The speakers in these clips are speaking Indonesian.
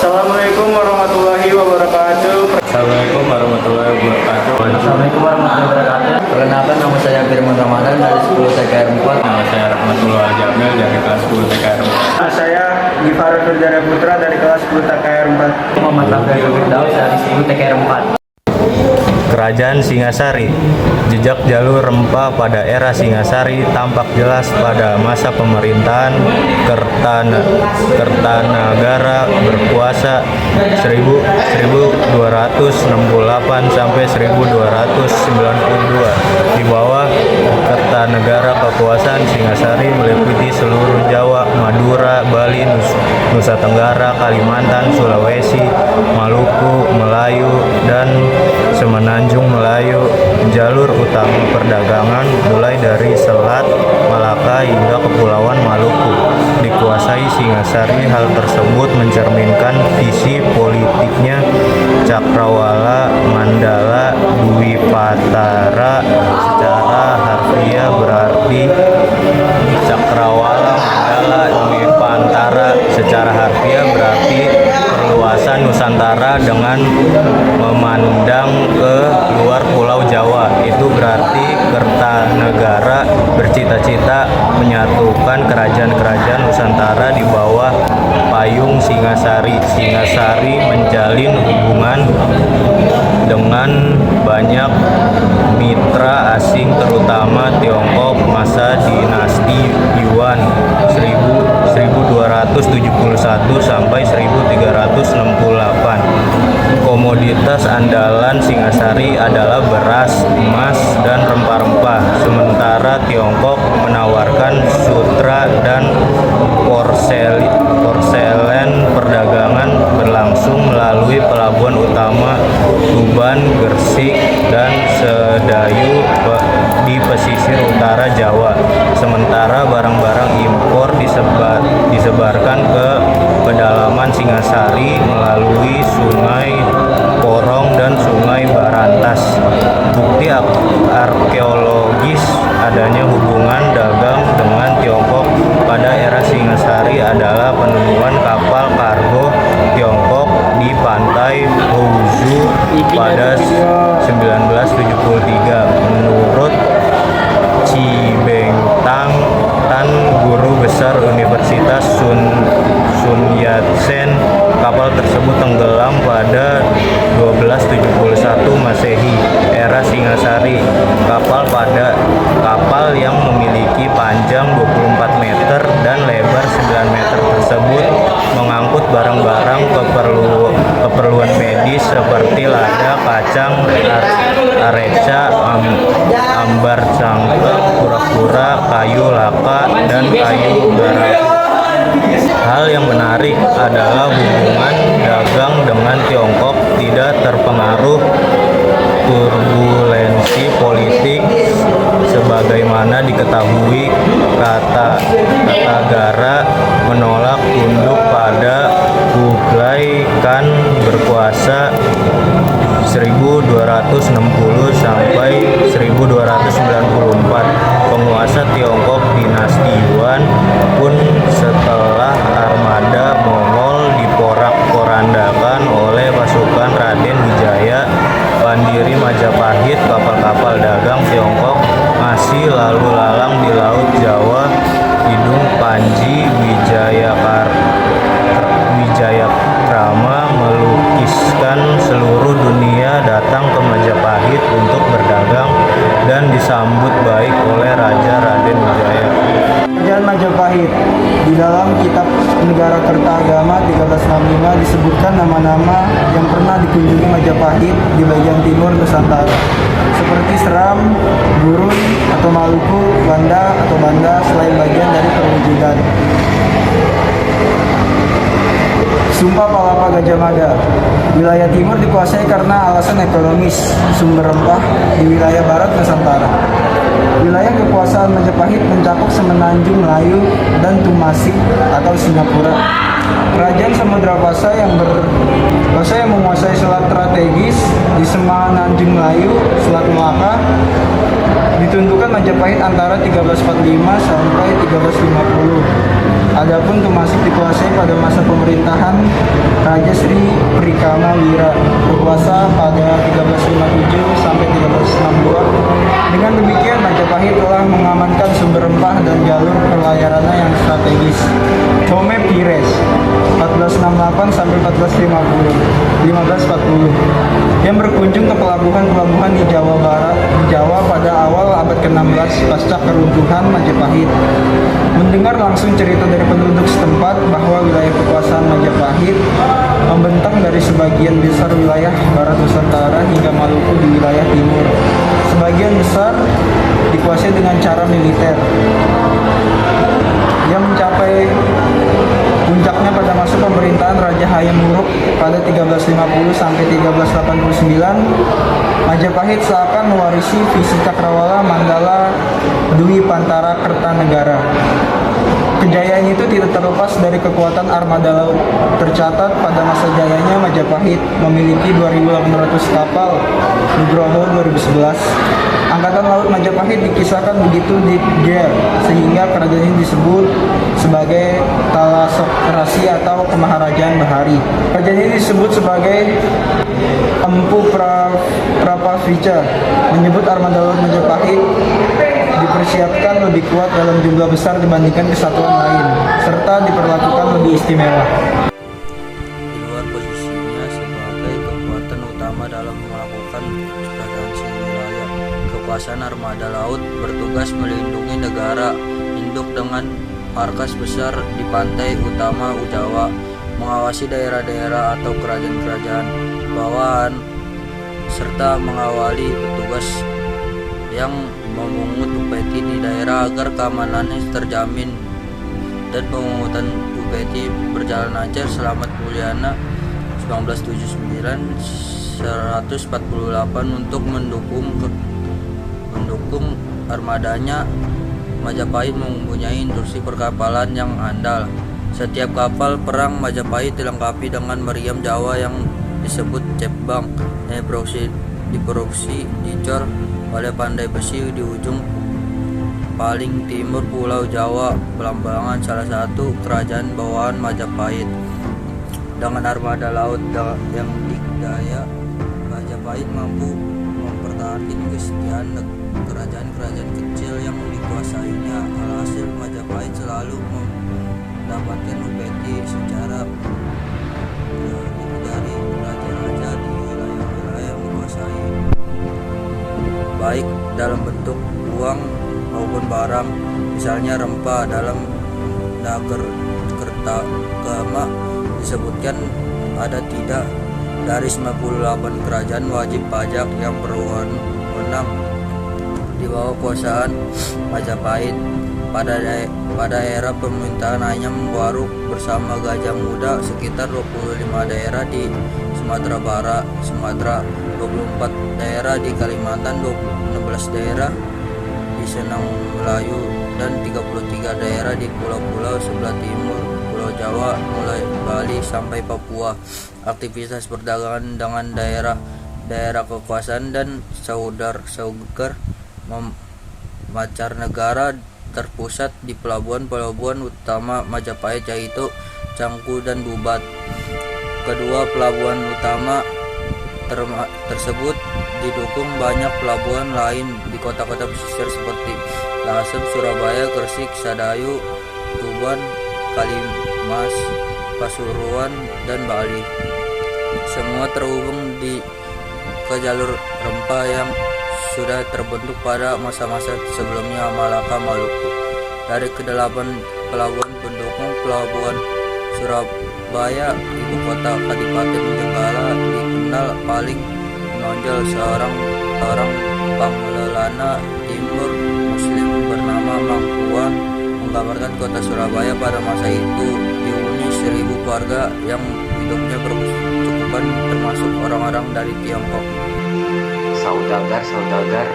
Assalamualaikum warahmatullahi wabarakatuh. Assalamualaikum warahmatullahi wabarakatuh. Assalamualaikum warahmatullahi wabarakatuh. Perkenalkan, nama saya Firman Ramadan dari 10 TKR 4. Nama saya Rahmatullah Jamil dari kelas 10 TKR 4. Nama saya Gifarul Nurjana Putra dari kelas 10 TKR 4. Muhammad Abdul Firdaus dari 10 TKR 4. Kerajaan Singasari. Jejak jalur rempah pada era Singasari tampak jelas pada masa pemerintahan Kertanagara berkuasa 1268 sampai 1292. Di bawah Kertanagara, kekuasaan Singasari meliputi seluruh Jawa, Madura, Bali, Nusa Tenggara, Kalimantan, Sulawesi, Maluku, Melayu, dan Semenanjung Melayu. Jalur utama perdagangan mulai dari Selat Malaka hingga Kepulauan Maluku dikuasai Singasari. Hal tersebut mencerminkan visi politiknya Cakrawala Mandala Dwipatara. Secara harfiah berarti Cakrawala Mandala Dwipantara. Secara harfiah berarti perluasan Nusantara dengan memandang ke luar Pulau Jawa. Itu berarti Kertanagara bercita-cita menyatukan kerajaan-kerajaan Nusantara di bawah payung Singasari. Singasari menjalin hubungan dengan banyak mitra asing, terutama Tiongkok masa dinasti Yuan 1271 sampai 1368. Komoditas andalan Singasari adalah beras, emas, dan rempah-rempah. Sementara Tiongkok menawarkan sutra dan porselen. Perdagangan berlangsung melalui pelabuhan utama Tuban, Gresik, dan Sedayu di pesisir utara Jawa. Sementara barang-barang impor disebarkan ke pedalaman Singasari melalui Sungai Porong dan Sungai Barantas. Bukti arkeologis adanya hubungan dagang dengan Tiongkok pada era Singasari adalah penemuan kapal kargo Tiongkok di pantai Huzhu pada 1973. Menurut Cibengtang Tan, guru besar Universitas Sun Yat-sen, kapal tersebut tenggelam pada 1271 Masehi, era Singasari. Kapal yang memiliki panjang 24 meter dan lebar 9 meter tersebut mengangkut barang-barang keperluan medis seperti lada, kacang, areca, ambar cangkang, kura-kura, kayu laka, dan kayu bara. Hal yang menarik adalah hubungan dagang dengan Tiongkok tidak terpengaruh turbulensi politik. Sebagaimana diketahui, Kertanagara menolak tunduk pada Kublai Khan berkuasa 1260 sampai 1294. Penguasa Tiongkok dinasti Yuan pun setelah armada Mongol diporak-porandakan oleh pasukan Raden Wijaya Pandiri Majapahit. Kapal-kapal dagang Tiongkok masih lalu lalang di Laut Jawa. Hidung Panji Wijayakrama melukiskan seluruh dunia datang ke Majapahit untuk berdagang dan disambut baik oleh Raja Raden Wijaya. Kerajaan Majapahit. Di dalam kitab Negara Kertagama 1365 disebutkan nama-nama yang pernah dikunjungi Majapahit di bagian timur Nusantara, seperti Seram, Gurun atau Maluku, Banda atau Banda selain bagian dari perwujudan. Sumpah Palapa Gajah Mada. Wilayah timur dikuasai karena alasan ekonomis, sumber rempah di wilayah barat Nusantara. Wilayah kekuasaan Majapahit mencakup Semenanjung Melayu dan Tumasik atau Singapura. Kerajaan Samudra Pasha yang menguasai selat strategis di Semenanjung Melayu, Selat Melaka, Ditentukan Majapahit antara 1345 sampai 1350. Adapun Tumasik dikuasai pada masa pemerintahan Raja Sri Prikama Wira, berkuasa pada 1357 sampai 1362. Dengan demikian Majapahit telah mengamankan sumber rempah dan jalur pelayarannya yang strategis. Tome Pires 1468 sampai 1540 yang berkunjung ke pelabuhan-pelabuhan di Jawa Barat, Jawa pada awal abad ke-16 pasca keruntuhan Majapahit. Mendengar langsung cerita dari penduduk setempat bahwa wilayah kekuasaan Majapahit membentang dari sebagian besar wilayah barat Nusantara hingga Maluku di wilayah timur. Sebagian besar dikuasai dengan cara militer yang mencapai puncaknya pada masa pemerintahan Raja Hayam Wuruk pada 1350 sampai 1389. Majapahit seakan mewarisi visi Cakrawala Manggala Dwi Pantara Kertanegara. Kejayaan itu tidak terlepas dari kekuatan armada laut. Tercatat pada masa jayanya Majapahit memiliki 2.800 kapal Nugroho 2011. Angkatan Laut Majapahit dikisahkan begitu detail sehingga kerajaan ini disebut sebagai Talasokrasi atau Kemaharajaan Bahari. Kerajaan ini disebut sebagai Empu Prapavica, menyebut armada laut Majapahit dipersiapkan lebih kuat dalam jumlah besar dibandingkan kesatuan lain, serta diperlakukan lebih istimewa. Di luar posisinya sebagai kekuatan utama dalam melakukan ekspansi wilayah, kekuasaan armada laut bertugas melindungi negara induk dengan markas besar di pantai utama Jawa, mengawasi daerah-daerah atau kerajaan-kerajaan bawahan, serta mengawali petugas yang memungut upeti di daerah agar keamanannya terjamin, dan pemungutan upeti berjalan lancar selama Mulyana 1979-148 untuk mendukung armadanya. Majapahit mempunyai industri perkapalan yang andal. Setiap kapal perang Majapahit dilengkapi dengan meriam Jawa yang disebut cepbang yang diproduksi dicor oleh pandai besi di ujung paling timur Pulau Jawa, Belambangan, salah satu kerajaan bawahan Majapahit. Dengan armada laut yang dikdaya, Majapahit mampu mempertahankan kesetiaan kerajaan-kerajaan kecil yang dikuasainya. Alhasil Majapahit selalu mendapatkan upeti secara dari raja-raja di wilayah-wilayah yang menguasai, baik dalam bentuk uang maupun barang, misalnya rempah. Dalam Nagerkertagama disebutkan ada tidak dari 98 kerajaan wajib pajak yang berwenang di bawah kuasaan Majapahit. Pada era pemerintahan Anyam Waruk bersama Gajah Muda, sekitar 25 daerah di Sumatera Barat, 24 daerah di Kalimantan, 16 daerah di Senang Melayu, dan 33 daerah di pulau-pulau sebelah timur Pulau Jawa, mulai Bali sampai Papua. Aktivitas perdagangan dengan daerah kekuasaan dan saugar mancanegara terpusat di pelabuhan-pelabuhan utama Majapahit, yaitu Canggu dan Bubat. Kedua pelabuhan utama tersebut didukung banyak pelabuhan lain di kota-kota pesisir seperti Lasem, Surabaya, Gresik, Sadayu, Tuban, Kalimas, Pasuruan, dan Bali. Semua terhubung ke jalur rempah yang sudah terbentuk pada masa-masa sebelumnya Malaka, Maluku. Dari ke-8 pelabuhan pendukung, pelabuhan Surabaya, ibu kota Kadipaten Jenggala, dikenal paling menonjol. Seorang Panglelana Timur Muslim bernama Mangkuan menggambarkan kota Surabaya pada masa itu dihuni 1.000 warga yang hidupnya berkecukupan, termasuk orang-orang dari Tiongkok. Saudagar-saudagar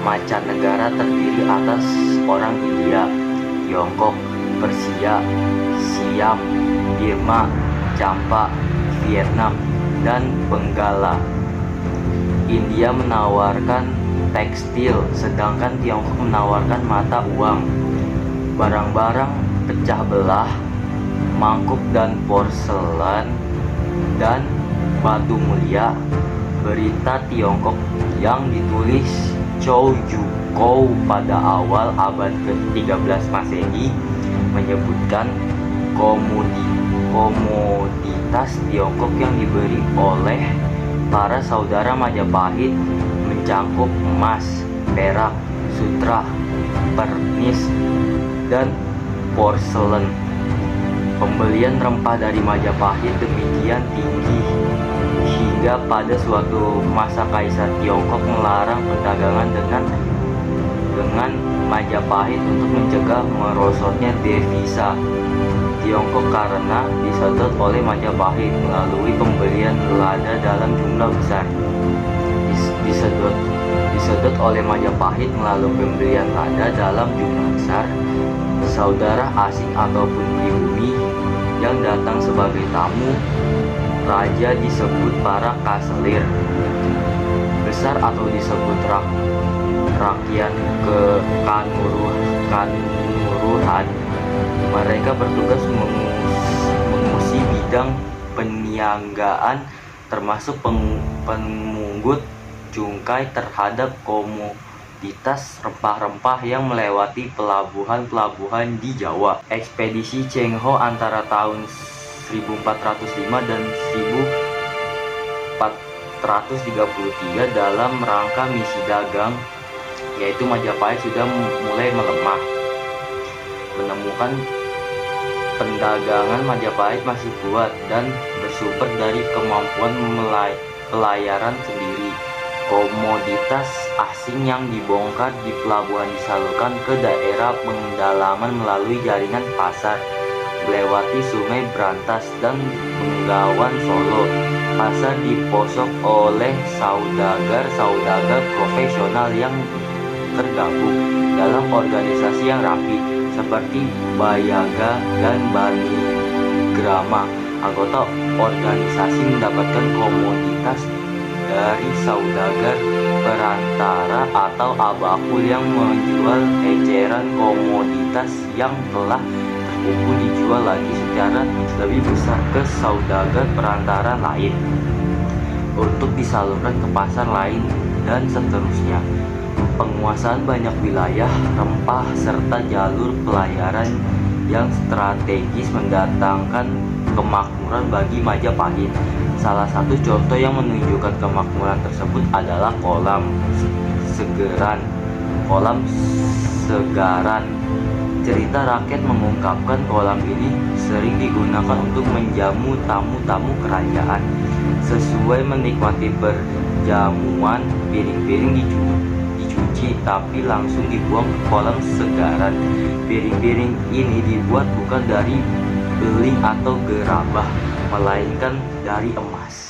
mancanegara terdiri atas orang India, Tiongkok, Persia, Siam, Birma, Campa, Vietnam, dan Benggala. India menawarkan tekstil, sedangkan Tiongkok menawarkan mata uang. Barang-barang pecah belah, mangkuk dan porselen, dan batu mulia. Berita Tiongkok yang ditulis Chow Jukou pada awal abad ke-13 Masehi menyebutkan komoditas Tiongkok yang diberi oleh para saudara Majapahit mencangkup emas, perak, sutra, pernis, dan porselen. Pembelian rempah dari Majapahit demikian tinggi hingga pada suatu masa Kaisar Tiongkok melarang perdagangan dengan Majapahit untuk mencegah merosotnya devisa Tiongkok karena disedot oleh Majapahit melalui pembelian lada dalam jumlah besar. Disedot oleh Majapahit melalui pembelian lada dalam jumlah besar. Saudara asing ataupun pribumi yang datang sebagai tamu raja disebut para kaselir besar atau disebut rakyat kanuruhan. Mereka bertugas mengurusi bidang peniagaan termasuk pemungut cungkai terhadap komoditas rempah-rempah yang melewati pelabuhan-pelabuhan di Jawa. Ekspedisi Cheng Ho antara tahun 1405 dan 1433 dalam rangka misi dagang, yaitu Majapahit sudah mulai melemah. Menemukan perdagangan Majapahit masih kuat dan bersumber dari kemampuan pelayaran sendiri. Komoditas asing yang dibongkar di pelabuhan disalurkan ke daerah pendalaman melalui jaringan pasar, melewati Sungai Brantas dan Bengawan Solo. Pasar diposok oleh saudagar profesional yang tergabung dalam organisasi yang rapi seperti Bayaga dan Bani Grama. Anggota organisasi mendapatkan komoditas dari saudagar perantara atau abakul yang menjual eceran komoditas yang telah terkumpul dijual lagi secara lebih besar ke saudagar perantara lain untuk disalurkan ke pasar lain dan seterusnya. Penguasaan banyak wilayah, rempah, serta jalur pelayaran yang strategis mendatangkan kemakmuran bagi Majapahit. Salah satu contoh yang menunjukkan kemakmuran tersebut adalah kolam Segaran. Cerita rakyat mengungkapkan kolam ini sering digunakan untuk menjamu tamu-tamu kerajaan. Sesuai menikmati perjamuan, piring-piring dicuci tapi langsung dibuang ke kolam Segaran. Piring-piring ini dibuat bukan dari beling atau gerabah, melainkan dari emas.